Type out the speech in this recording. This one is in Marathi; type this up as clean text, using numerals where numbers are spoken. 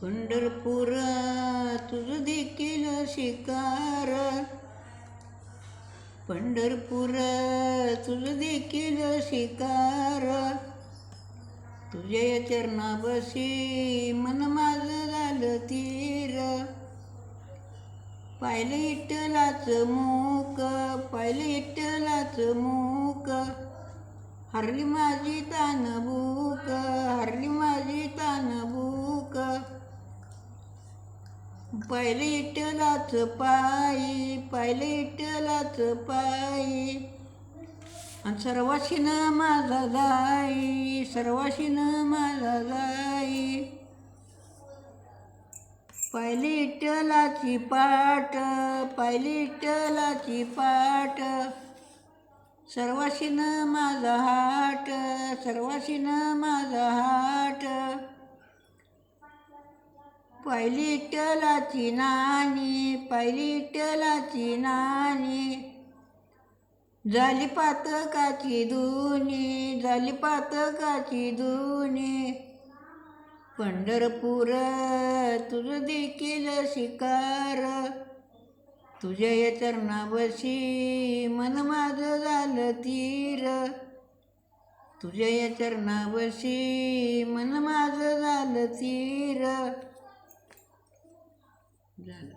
पंढरपूर तुझं देखील शिकार, पंढरपूर तुझं देखील शिकार. तुझ्या चरणाबशी मन माझं झालं तीर. पाहिलं विठ्ठलाच मूक, पाहिलं विठ्ठलाच मूक. हरली माझी तानबूक, हरली माझी तानबूक. पाहिलं विठ्ठलाच पायी, पाहिलं विठ्ठलाच पायी. आणि सर्वाशीनं माझा जाई, सर्वाशीनं माझा जाई. पाहिली विठ्ठलाची पाट, पाहिली विठ्ठलाची पाट. सर्वाशीनं माझा हाट, सर्वाशीनं माझा हाट. पाहिली विठ्ठलाची नाणी, पाहिली विठ्ठलाची नाणी. झाली पातकाची धुनी, झाली पातकाची धुनी. पंढरपूर तुझं देखील शिकार. तुझ्या या चरणाबशी मन माझं झालं तीर. तुझ्या या चरणाबशी मन माझं झालं तीर. झालं.